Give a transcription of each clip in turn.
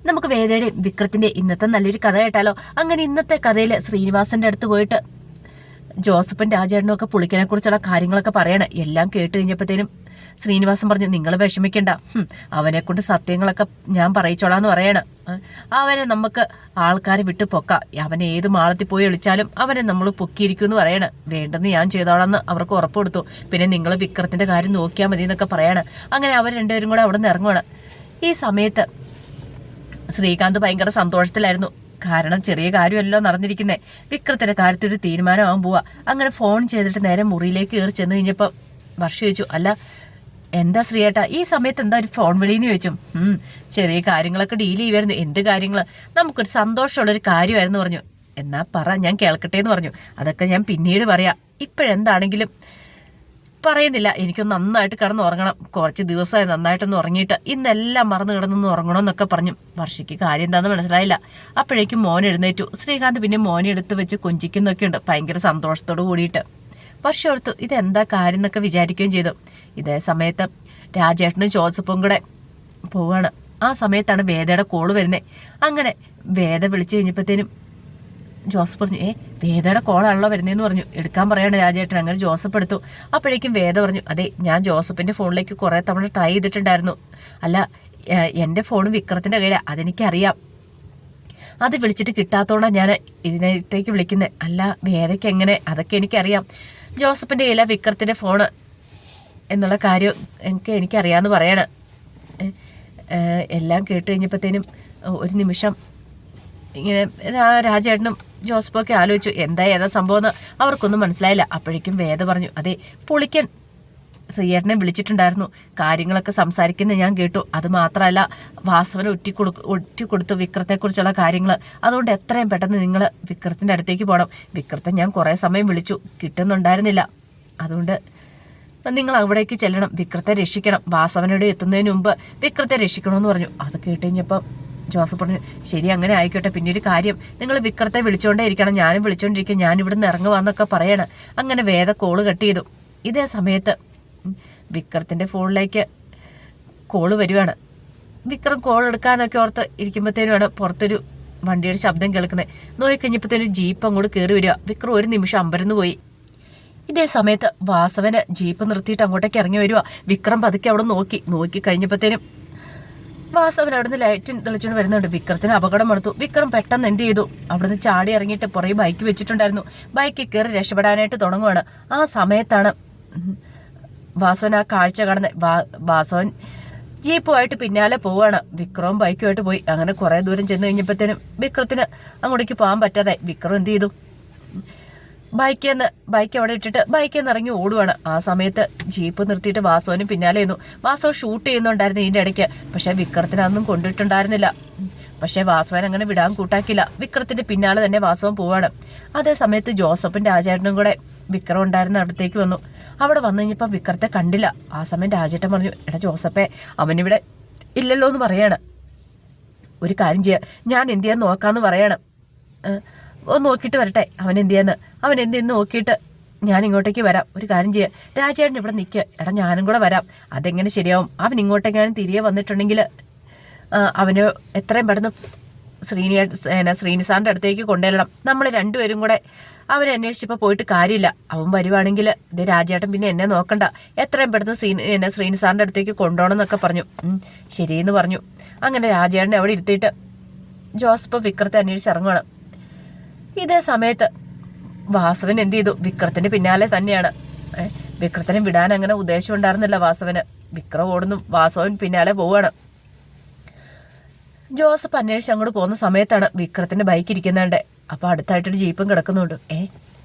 നമുക്ക് വേദയുടെയും വിക്രത്തിന്റെ ഇന്നത്തെ നല്ലൊരു കഥ കേട്ടാലോ? അങ്ങനെ ഇന്നത്തെ കഥയിൽ ശ്രീനിവാസന്റെ അടുത്ത് പോയിട്ട് ജോസഫും രാജേട്ടനും ഒക്കെ പുളിക്കനെ കുറിച്ചുള്ള കാര്യങ്ങളൊക്കെ പറയണേ. എല്ലാം കേട്ട് കഴിഞ്ഞപ്പോഴത്തേനും ശ്രീനിവാസൻ പറഞ്ഞു, നിങ്ങൾ വിഷമിക്കണ്ട, അവനെ കൊണ്ട് സത്യങ്ങളൊക്കെ ഞാൻ പറയിച്ചോളാന്ന് പറയണ. അവനെ നമുക്ക് ആൾക്കാരെ വിട്ട് പൊക്കാം, അവനെ ഏത് മാളത്തിൽ പോയി വിളിച്ചാലും അവനെ നമ്മൾ പൊക്കിയിരിക്കും എന്ന് പറയണ. വേണ്ടെന്ന് ഞാൻ ചെയ്തോളാന്ന് അവർക്ക് ഉറപ്പ് കൊടുത്തു. പിന്നെ നിങ്ങൾ വിക്രത്തിന്റെ കാര്യം നോക്കിയാൽ മതി എന്നൊക്കെ പറയണ. അങ്ങനെ അവർ രണ്ടുപേരും കൂടെ അവിടെ നിന്ന് ഇറങ്ങുവാണ്. ഈ സമയത്ത് ശ്രീകാന്ത് ഭയങ്കര സന്തോഷത്തിലായിരുന്നു. കാരണം ചെറിയ കാര്യമല്ലോ നടന്നിരിക്കുന്നേ. വിക്രത്തിന്റെ കാര്യത്തിൽ ഒരു തീരുമാനമാകാൻ പോവാ. അങ്ങനെ ഫോൺ ചെയ്തിട്ട് നേരെ മുറിയിലേക്ക് കയറി ചെന്ന് കഴിഞ്ഞപ്പോൾ വർഷ ചോദിച്ചു, അല്ല എന്താ ശ്രീയേട്ടാ ഈ സമയത്ത് എന്താ ഒരു ഫോൺ വിളിയെന്ന് ചോദിച്ചു. ചെറിയ കാര്യങ്ങളൊക്കെ ഡീൽ ചെയ്യുമായിരുന്നു. എന്ത് കാര്യങ്ങൾ? നമുക്കൊരു സന്തോഷമുള്ളൊരു കാര്യമായിരുന്നു പറഞ്ഞു. എന്നാ പറ, ഞാൻ കേൾക്കട്ടെ എന്ന് പറഞ്ഞു. അതൊക്കെ ഞാൻ പിന്നീട് പറയാം, ഇപ്പോഴെന്താണെങ്കിലും പറയുന്നില്ല. എനിക്കൊന്ന് നന്നായിട്ട് കിടന്ന് ഉറങ്ങണം. കുറച്ച് ദിവസമായി നന്നായിട്ടൊന്ന് ഉറങ്ങിയിട്ട് ഇന്നെല്ലാം മറന്നു കിടന്നൊന്ന് ഉറങ്ങണമെന്നൊക്കെ പറഞ്ഞു. വർഷയ്ക്ക് കാര്യം എന്താണെന്ന് മനസ്സിലായില്ല. അപ്പോഴേക്കും മോൻ എഴുന്നേറ്റു. ശ്രീകാന്ത് പിന്നെ മോനെ എടുത്ത് വെച്ച് കൊഞ്ചിക്കുന്നൊക്കെ ഉണ്ട് ഭയങ്കര സന്തോഷത്തോട് കൂടിയിട്ട്. വർഷ ഓർത്തു ഇതെന്താ കാര്യം എന്നൊക്കെ വിചാരിക്കുകയും ചെയ്തു. ഇതേ സമയത്ത് രാജേട്ടനും ജോസഫും കൂടെ പോവാണ്. ആ സമയത്താണ് വേദയുടെ കോള് വരുന്നത്. അങ്ങനെ വേദ വിളിച്ചു കഴിഞ്ഞപ്പോഴത്തേനും ജോസഫ് പറഞ്ഞു, വേദയുടെ കോളാണല്ലോ വരുന്നതെന്ന് പറഞ്ഞു. എടുക്കാൻ പറയാണ് രാജേട്ടൻ. അങ്ങനെ ജോസഫ് എടുത്തു. അപ്പോഴേക്കും വേദ പറഞ്ഞു, അതെ ഞാൻ ജോസഫിൻ്റെ ഫോണിലേക്ക് കുറേ തവണ ട്രൈ ചെയ്തിട്ടുണ്ടായിരുന്നു. അല്ല എൻ്റെ ഫോൺ വിക്രത്തിൻ്റെ കയ്യിലാണ്, അതെനിക്കറിയാം. അത് വിളിച്ചിട്ട് കിട്ടാത്തോണ്ടാണ് ഞാൻ ഇതിനകത്തേക്ക് വിളിക്കുന്നത്. അല്ല വേദയ്ക്ക് എങ്ങനെ? അതൊക്കെ എനിക്കറിയാം. ജോസഫിൻ്റെ കയ്യിലാണ് വിക്രത്തിൻ്റെ ഫോണ് എന്നുള്ള കാര്യം എനിക്കറിയാമെന്ന് പറയാണ്. എല്ലാം കേട്ട് കഴിഞ്ഞപ്പോഴത്തേനും ഒരു നിമിഷം ഇങ്ങനെ രാജേട്ടനും ജോസഫൊക്കെ ആലോചിച്ചു എന്താ ഏതാ സംഭവം എന്ന്. അവർക്കൊന്നും മനസ്സിലായില്ല. അപ്പോഴേക്കും വേദ പറഞ്ഞു, അതെ പുളിക്കൻ ശ്രീയേട്ടനെ വിളിച്ചിട്ടുണ്ടായിരുന്നു, കാര്യങ്ങളൊക്കെ സംസാരിക്കുന്നത് ഞാൻ കേട്ടു. അത് മാത്രമല്ല വാസവനെ ഒറ്റിക്കൊടുത്തു വിക്രത്തെക്കുറിച്ചുള്ള കാര്യങ്ങൾ. അതുകൊണ്ട് എത്രയും പെട്ടെന്ന് നിങ്ങൾ വിക്രത്തിൻ്റെ അടുത്തേക്ക് പോകണം. വിക്രത്തെ ഞാൻ കുറേ സമയം വിളിച്ചു, കിട്ടുന്നുണ്ടായിരുന്നില്ല. അതുകൊണ്ട് നിങ്ങൾ അവിടേക്ക് ചെല്ലണം, വിക്രത്തെ രക്ഷിക്കണം. വാസവനോട് എത്തുന്നതിന് മുമ്പ് വിക്രത്തെ രക്ഷിക്കണമെന്ന് പറഞ്ഞു. അത് കേട്ടുകഴിഞ്ഞപ്പം ജോസഫ് പറഞ്ഞു, ശരി അങ്ങനെ ആയിക്കോട്ടെ. പിന്നെ ഒരു കാര്യം, നിങ്ങൾ വിക്രത്തെ വിളിച്ചുകൊണ്ടേ ഇരിക്കണം, ഞാനും വിളിച്ചുകൊണ്ടിരിക്കും, ഞാൻ ഇവിടുന്ന് ഇറങ്ങുവാന്നൊക്കെ പറയണം. അങ്ങനെ വേദ കോള് കട്ട് ചെയ്തു. ഇതേ സമയത്ത് വിക്രത്തിൻ്റെ ഫോണിലേക്ക് കോള് വരുവാണ്. വിക്രം കോൾ എടുക്കാന്നൊക്കെ ഓർത്ത് ഇരിക്കുമ്പോഴത്തേനുമാണ് പുറത്തൊരു വണ്ടിയുടെ ശബ്ദം കേൾക്കുന്നത്. നോക്കിക്കഴിഞ്ഞപ്പോഴത്തേനും ജീപ്പ് അങ്ങോട്ട് കയറി വരിക. വിക്രം ഒരു നിമിഷം അമ്പരന്ന് പോയി. ഇതേ സമയത്ത് വാസവന് ജീപ്പ് നിർത്തിയിട്ട് അങ്ങോട്ടേക്ക് ഇറങ്ങി വരിക. വിക്രം പതുക്കെ അവിടെ നോക്കി കഴിഞ്ഞപ്പോഴത്തേനും വാസവൻ അവിടെ നിന്ന് ലൈറ്റ് തെളിച്ചുകൊണ്ട് വരുന്നുണ്ട്. വിക്രത്തിന് അപകടം എടുത്തു. വിക്രം പെട്ടെന്ന് എന്ത് ചെയ്തു, അവിടുന്ന് ചാടി ഇറങ്ങിയിട്ട് പുറകെ ബൈക്ക് വെച്ചിട്ടുണ്ടായിരുന്നു. ബൈക്കിൽ കയറി രക്ഷപ്പെടാനായിട്ട് തുടങ്ങുവാണ്. ആ സമയത്താണ് വാസവൻ ആ കാഴ്ച കാണുന്നത്. വാസവൻ ജീപ്പുമായിട്ട് പിന്നാലെ പോവാണ്. വിക്രവും ബൈക്കുമായിട്ട് പോയി. അങ്ങനെ കുറേ ദൂരം ചെന്ന് കഴിഞ്ഞപ്പോഴത്തേനും വിക്രത്തിന് അങ്ങോട്ടേക്ക് പോകാൻ പറ്റാതെ വിക്രം എന്ത് ചെയ്തു, ബൈക്ക് അവിടെ ഇട്ടിട്ട് ബൈക്കിൽ നിന്ന് ഇറങ്ങി ഓടുവാണ്. ആ സമയത്ത് ജീപ്പ് നിർത്തിയിട്ട് വാസവനും പിന്നാലെ ചെയ്യുന്നു. വാസവൻ ഷൂട്ട് ചെയ്യുന്നുണ്ടായിരുന്നു ഇതിൻ്റെ ഇടയ്ക്ക്. പക്ഷേ വിക്രത്തിനൊന്നും കൊണ്ടിട്ടുണ്ടായിരുന്നില്ല. പക്ഷേ വാസവൻ അങ്ങനെ വിടാൻ കൂട്ടാക്കില്ല. വിക്രത്തിന്റെ പിന്നാലെ തന്നെ വാസവൻ പോവാണ്. അതേ സമയത്ത് ജോസഫും രാജേട്ടനും കൂടെ വിക്രം ഉണ്ടായിരുന്ന അടുത്തേക്ക് വന്നു. അവിടെ വന്നു കഴിഞ്ഞപ്പോൾ വിക്രത്തെ കണ്ടില്ല. ആ സമയം രാജേട്ടൻ പറഞ്ഞു, എടാ ജോസഫേ, അവനിവിടെ ഇല്ലല്ലോ എന്ന് പറയാണ്. ഒരു കാര്യം ചെയ്യുക, ഞാൻ എന്ത് ചെയ്യാൻ നോക്കാമെന്ന് പറയണം. ഒന്ന് നോക്കിയിട്ട് വരട്ടെ അവൻ എന്ത് ചെയ്യുന്നു നോക്കിയിട്ട് ഞാൻ ഇങ്ങോട്ടേക്ക് വരാം. ഒരു കാര്യം ചെയ്യുക, രാജേട്ടൻ ഇവിടെ നിൽക്കുക, എടാ ഞാനും കൂടെ വരാം. അതെങ്ങനെ ശരിയാവും? അവൻ ഇങ്ങോട്ടേക്കാനും തിരികെ വന്നിട്ടുണ്ടെങ്കിൽ അവന് എത്രയും പെട്ടെന്ന് ശ്രീനിസാറിൻ്റെ അടുത്തേക്ക് കൊണ്ടുവരണം. നമ്മൾ രണ്ടുപേരും കൂടെ അവനെ അന്വേഷിച്ചപ്പോൾ പോയിട്ട് കാര്യമില്ല. അവൻ വരുവാണെങ്കിൽ ഇത് രാജേട്ടൻ പിന്നെ എന്നെ നോക്കണ്ട, എത്രയും പെട്ടെന്ന് ശ്രീനിസാറിൻ്റെ അടുത്തേക്ക് കൊണ്ടുപോകണം എന്നൊക്കെ പറഞ്ഞു. ശരിയെന്ന് പറഞ്ഞു. അങ്ങനെ രാജേട്ടനെ അവിടെ ഇരുത്തിയിട്ട് ജോസഫ് വിക്രത്തെ അന്വേഷിച്ച് ഇറങ്ങുവാണ്. ഇതേ സമയത്ത് വാസവൻ എന്ത് ചെയ്തു, വിക്രത്തിന്റെ പിന്നാലെ തന്നെയാണ്. വിക്രത്തിനെ വിടാൻ അങ്ങനെ ഉദ്ദേശം ഉണ്ടായിരുന്നില്ല വാസവന്. വിക്രം ഓടുന്നു, വാസവൻ പിന്നാലെ പോവുകയാണ്. ജോസഫ് അന്വേഷിച്ച് അങ്ങോട്ട് പോകുന്ന സമയത്താണ് വിക്രത്തിന്റെ ബൈക്ക് ഇരിക്കുന്നുണ്ട്. അപ്പൊ അടുത്തായിട്ടൊരു ജീപ്പും കിടക്കുന്നുണ്ട്.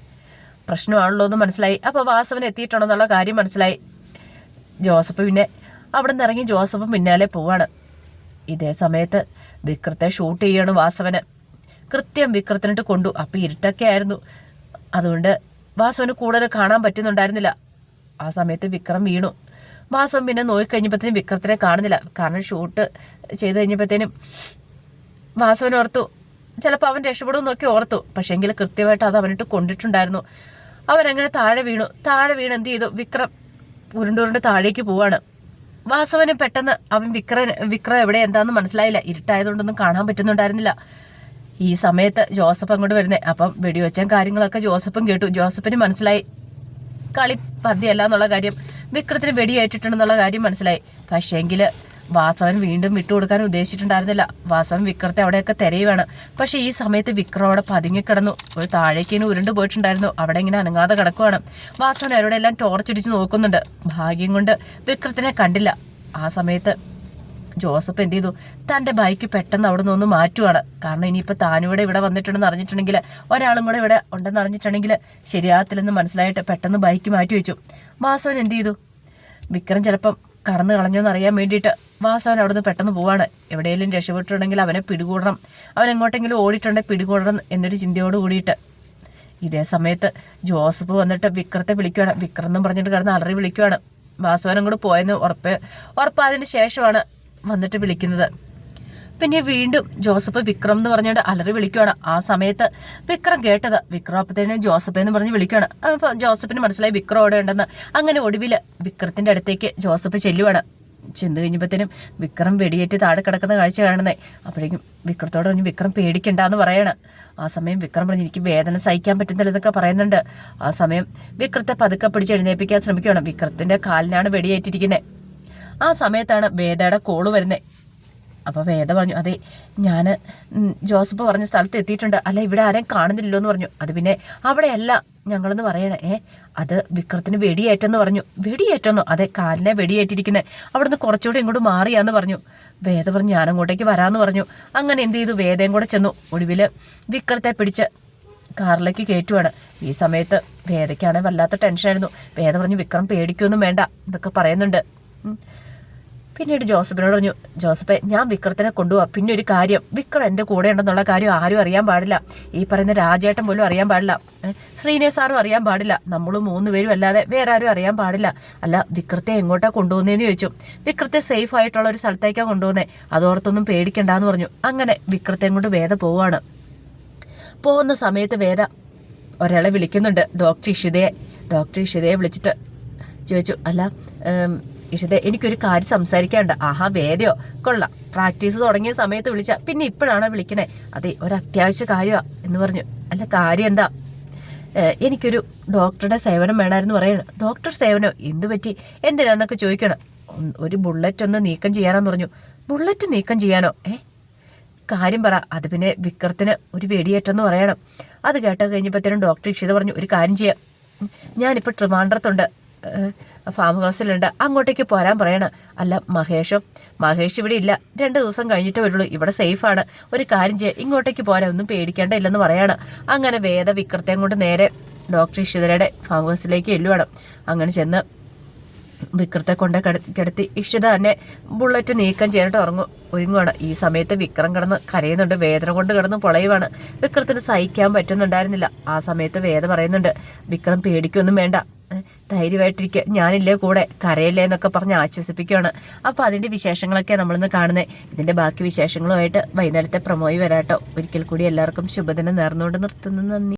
പ്രശ്നമാണല്ലോ എന്ന് മനസ്സിലായി. അപ്പൊ വാസവൻ എത്തിയിട്ടുണ്ടെന്നുള്ള കാര്യം മനസ്സിലായി. ജോസഫ് പിന്നെ അവിടെ നിന്ന് ഇറങ്ങി ജോസഫ് പിന്നാലെ പോവാണ്. ഇതേ സമയത്ത് വിക്രത്തെ ഷൂട്ട് ചെയ്യാണ് വാസവന്. കൃത്യം വിക്രത്തിനിട്ട് കൊണ്ടു. അപ്പം ഇരുട്ടൊക്കെ ആയിരുന്നു, അതുകൊണ്ട് വാസവന് കൂടുതൽ കാണാൻ പറ്റുന്നുണ്ടായിരുന്നില്ല. ആ സമയത്ത് വിക്രം വീണു. വാസവൻ പിന്നെ നോക്കിക്കഴിഞ്ഞപ്പോഴത്തേനും വിക്രത്തിനെ കാണുന്നില്ല. കാരണം ഷൂട്ട് ചെയ്ത് കഴിഞ്ഞപ്പോഴത്തേനും വാസവൻ ഓർത്തു ചിലപ്പോൾ അവൻ രക്ഷപ്പെടും എന്നൊക്കെ ഓർത്തു. പക്ഷേങ്കിൽ കൃത്യമായിട്ട് അത് അവനിട്ട് കൊണ്ടിട്ടുണ്ടായിരുന്നു. അവൻ അങ്ങനെ താഴെ വീണു. എന്ത് ചെയ്തു, വിക്രം ഉരുണ്ടുരുണ്ട് താഴേക്ക് പോവാണ്. വാസവന് പെട്ടെന്ന് അവൻ വിക്രം എവിടെ എന്താന്ന് മനസ്സിലായില്ല. ഇരുട്ടായതുകൊണ്ടൊന്നും കാണാൻ പറ്റുന്നുണ്ടായിരുന്നില്ല. ഈ സമയത്ത് ജോസഫ് അങ്ങോട്ട് വരുന്നേ. അപ്പം വെടിവെച്ച കാര്യങ്ങളൊക്കെ ജോസഫും കേട്ടു. ജോസഫിന് മനസ്സിലായി കളി പന്തിയല്ല എന്നുള്ള കാര്യം, വിക്രത്തിന് വെടിയേറ്റിട്ടുണ്ടെന്നുള്ള കാര്യം മനസ്സിലായി. പക്ഷേങ്കിൽ വാസവൻ വീണ്ടും വിട്ടുകൊടുക്കാൻ ഉദ്ദേശിച്ചിട്ടുണ്ടായിരുന്നില്ല. വാസവൻ വിക്രത്തെ അവിടെയൊക്കെ തിരയുവാണ്. പക്ഷെ ഈ സമയത്ത് വിക്രം അവിടെ പതുങ്ങിക്കിടന്നു. ഒരു താഴേക്കിന് ഉരുണ്ടു പോയിട്ടുണ്ടായിരുന്നു. അവിടെ ഇങ്ങനെ അനങ്ങാതെ കിടക്കുവാണ്. വാസവൻ അവരുടെ എല്ലാം ടോർച്ചടിച്ച് നോക്കുന്നുണ്ട്. ഭാഗ്യം കൊണ്ട് വിക്രത്തിനെ കണ്ടില്ല. ആ സമയത്ത് ജോസഫ് എന്ത് ചെയ്തു, തൻ്റെ ബൈക്ക് പെട്ടെന്ന് അവിടെ നിന്ന് മാറ്റുവാണ്. കാരണം ഇനിയിപ്പോൾ താനിവിടെ ഇവിടെ വന്നിട്ടുണ്ടെന്ന് അറിഞ്ഞിട്ടുണ്ടെങ്കിൽ, ഒരാളും കൂടെ ഇവിടെ ഉണ്ടെന്ന് അറിഞ്ഞിട്ടുണ്ടെങ്കിൽ ശരിയാകത്തില്ലെന്ന് മനസ്സിലായിട്ട് പെട്ടെന്ന് ബൈക്ക് മാറ്റി വെച്ചു. വാസവൻ എന്ത് ചെയ്തു, വിക്രം ചിലപ്പം കടന്നു കളഞ്ഞോന്ന് അറിയാൻ വേണ്ടിയിട്ട് വാസവൻ അവിടെ നിന്ന് പെട്ടെന്ന് പോവാണ്. എവിടെയെങ്കിലും രക്ഷപ്പെട്ടിട്ടുണ്ടെങ്കിൽ അവനെ പിടികൂടണം, അവൻ എങ്ങോട്ടെങ്കിലും ഓടിയിട്ടുണ്ടെങ്കിൽ പിടികൂടണം എന്നൊരു ചിന്തയോട് കൂടിയിട്ട്. ഇതേ സമയത്ത് ജോസഫ് വന്നിട്ട് വിക്രത്തെ വിളിക്കുവാണ്. വിക്രം എന്നും പറഞ്ഞിട്ട് കിടന്ന് അലറി വിളിക്കുവാണ്. വാസവനും കൂടെ പോയെന്ന് ഉറപ്പായതിന് ശേഷമാണ് വന്നിട്ട് വിളിക്കുന്നത്. പിന്നെ വീണ്ടും ജോസഫ് വിക്രം എന്ന് പറഞ്ഞുകൊണ്ട് അലറി വിളിക്കുവാണ്. ആ സമയത്ത് വിക്രം കേട്ടത്. വിക്രം അപ്പത്തേനും ജോസഫ് എന്ന് പറഞ്ഞ് വിളിക്കുവാണ്. അപ്പോൾ ജോസഫിന് മനസ്സിലായി വിക്രം അവിടെ ഉണ്ടെന്ന്. അങ്ങനെ ഒടുവിൽ വിക്രത്തിന്റെ അടുത്തേക്ക് ജോസഫ് ചെല്ലുവാണ്. ചെന്ന് കഴിഞ്ഞപ്പോഴത്തേനും വിക്രം വെടിയേറ്റ് താഴെ കിടക്കുന്ന കാഴ്ച കാണുന്നേ. അപ്പോഴേക്കും വിക്രത്തോട് പറഞ്ഞു വിക്രം പേടിക്കണ്ടെന്ന് പറയണം. ആ സമയം വിക്രം പറഞ്ഞു എനിക്ക് വേദന സഹിക്കാൻ പറ്റുന്നില്ലെന്നൊക്കെ പറയുന്നുണ്ട്. ആ സമയം വിക്രത്തെ പതുക്കെ പിടിച്ച് എഴുന്നേൽപ്പിക്കാൻ ശ്രമിക്കുകയാണ്. വിക്രത്തിന്റെ കാലിനാണ് വെടിയേറ്റിരിക്കുന്നത്. ആ സമയത്താണ് വേദയുടെ കോള് വരുന്നത്. അപ്പോൾ വേദ പറഞ്ഞു അതെ ഞാൻ ജോസഫ് പറഞ്ഞ സ്ഥലത്ത് എത്തിയിട്ടുണ്ട്. അല്ല ഇവിടെ ആരെയും കാണുന്നില്ലല്ലോ എന്ന് പറഞ്ഞു. അത് പിന്നെ അവിടെയല്ല ഞങ്ങളെന്ന് പറയണേ. അത് വിക്രത്തിന് വെടിയേറ്റെന്ന് പറഞ്ഞു. വെടിയേറ്റെന്നോ? അതെ കാലിനെ വെടിയേറ്റിരിക്കുന്നത്. അവിടുന്ന് കുറച്ചുകൂടി ഇങ്ങോട്ട് മാറിയാന്ന് പറഞ്ഞു. വേദ പറഞ്ഞു ഞാൻ അങ്ങോട്ടേക്ക് വരാമെന്ന് പറഞ്ഞു. അങ്ങനെ എന്ത് ചെയ്തു, വേദയും കൂടെ ചെന്നു. ഒടുവിൽ വിക്രത്തെ പിടിച്ച് കാറിലേക്ക് കയറ്റുവാണ്. ഈ സമയത്ത് വേദയ്ക്കാണെങ്കിൽ വല്ലാത്ത ടെൻഷനായിരുന്നു. വേദ പറഞ്ഞു വിക്രം പേടിക്കൊന്നും വേണ്ട എന്നൊക്കെ പറയുന്നുണ്ട്. പിന്നീട് ജോസഫിനോട് പറഞ്ഞു ജോസഫെ ഞാൻ വിക്രത്തിനെ കൊണ്ടുപോവാം. പിന്നെ ഒരു കാര്യം, വിക്രം എൻ്റെ കൂടെ ഉണ്ടെന്നുള്ള കാര്യം ആരും അറിയാൻ പാടില്ല. ഈ പറയുന്ന രാജേട്ടൻ പോലും അറിയാൻ പാടില്ല, ശ്രീനേഷ് സാറും അറിയാൻ പാടില്ല, നമ്മൾ 3 പേരും അല്ലാതെ വേറെ ആരും അറിയാൻ പാടില്ല. അല്ല വിക്രത്തെ എങ്ങോട്ടാണ് കൊണ്ടുപോകുന്നതെന്ന് ചോദിച്ചു. വിക്രത്തെ സേഫ് ആയിട്ടുള്ള ഒരു സ്ഥലത്തേക്കാണ് കൊണ്ടുപോകുന്നത്, അതോർത്തൊന്നും പേടിക്കണ്ടെന്ന് പറഞ്ഞു. അങ്ങനെ വിക്രത്തെ കൊണ്ട് വേദ പോവാണ്. പോകുന്ന സമയത്ത് വേദ ഒരാളെ വിളിക്കുന്നുണ്ട്, ഡോക്ടർ ഇഷിതയെ വിളിച്ചിട്ട് ചോദിച്ചു അല്ല ഇഷിത എനിക്കൊരു കാര്യം സംസാരിക്കാനുണ്ട്. ആഹാ വേദയോ കൊള്ളാം, പ്രാക്ടീസ് തുടങ്ങിയ സമയത്ത് വിളിച്ച പിന്നെ ഇപ്പോഴാണോ വിളിക്കണേ? അതെ ഒരു അത്യാവശ്യ കാര്യമാണ് എന്ന് പറഞ്ഞു. അല്ല കാര്യം എന്താ? എനിക്കൊരു ഡോക്ടറുടെ സേവനം വേണമായിരുന്നു പറയണം. ഡോക്ടർ സേവനോ? എന്തു പറ്റി, എന്തിനാന്നൊക്കെ ചോദിക്കണം. ഒരു ബുള്ളറ്റ് ഒന്ന് നീക്കം ചെയ്യാനെന്ന് പറഞ്ഞു. ബുള്ളറ്റ് നീക്കം ചെയ്യാനോ? കാര്യം പറ. അത് പിന്നെ വിക്രത്തിന് ഒരു വെടിയേറ്റെന്ന് പറയണം. അത് കേട്ടോ കഴിഞ്ഞപ്പോഴത്തേനും ഡോക്ടർ ഇഷിത പറഞ്ഞു ഒരു കാര്യം ചെയ്യാം, ഞാനിപ്പോൾ ട്രിവാൻഡ്രത്തുണ്ട്, ഫാം ഹൗസിലുണ്ട്, അങ്ങോട്ടേക്ക് പോരാൻ പറയണം. അല്ല മഹേഷ് ഇവിടെ ഇല്ല, 2 ദിവസം കഴിഞ്ഞിട്ടേ വരുള്ളൂ, ഇവിടെ സേഫാണ്, ഒരു കാര്യം ചെയ്യാം ഇങ്ങോട്ടേക്ക് പോരാ, ഒന്നും പേടിക്കേണ്ട ഇല്ലെന്ന് പറയാണ്. അങ്ങനെ വേദ വിക്രത്തെയും കൊണ്ട് നേരെ ഡോക്ടർ ഇഷിതയുടെ ഫാം ഹൗസിലേക്ക് ചെല്ലുവാണ്. അങ്ങനെ ചെന്ന് വിക്രത്തെ കൊണ്ട് കിടത്തി ഇഷിത തന്നെ ബുള്ളറ്റ് നീക്കം ചെയ്യാനായിട്ട് ഒരുങ്ങുവാണ്. ഈ സമയത്ത് വിക്രം കിടന്ന് കരയുന്നുണ്ട്, വേദന കൊണ്ട് കിടന്ന് പൊളയുവാണ്. വിക്രത്തിന് സഹിക്കാൻ പറ്റുന്നുണ്ടായിരുന്നില്ല. ആ സമയത്ത് വേദ പറയുന്നുണ്ട് വിക്രം പേടിക്കൊന്നും വേണ്ട, ധൈര്യമായിട്ടിരിക്കുക, ഞാനില്ലേ കൂടെ, കരയില്ലേ എന്നൊക്കെ പറഞ്ഞ് ആശ്വസിപ്പിക്കുകയാണ്. അപ്പോൾ അതിൻ്റെ വിശേഷങ്ങളൊക്കെ നമ്മളിന്ന് കാണുന്നത്. ഇതിൻ്റെ ബാക്കി വിശേഷങ്ങളുമായിട്ട് വൈകുന്നേരത്തെ പ്രമോയി വരാട്ടോ. ഒരിക്കൽ കൂടി എല്ലാവർക്കും ശുഭദിനം നേർന്നുകൊണ്ട് നിർത്തുന്നു. നന്ദി.